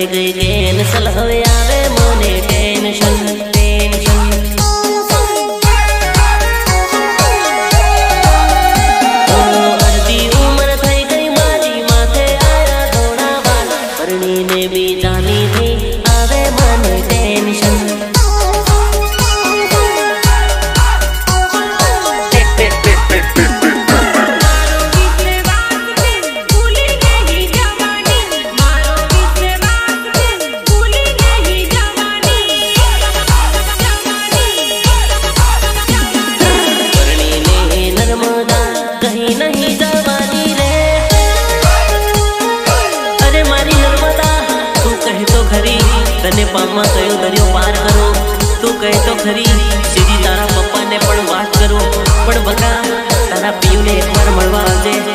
થઈ ગઈ કેન્સલ હવે આવે મને ટેન્શન અડધી ઉંમર થઈ ગઈ મારી માથે આયા થોડા વાળ પરણીને બીજાની થી આવે મને ટેન્શન कहीं नहीं जवानी रे अरे मारी नर्मदा तू कहे तो खरी तने पामा कयो दरियो पार करो तू कहे तो खरी सीधी तारा पप्पा ने पण बात करो पण बका तारा पीयू ने एक बार મળવા આવજે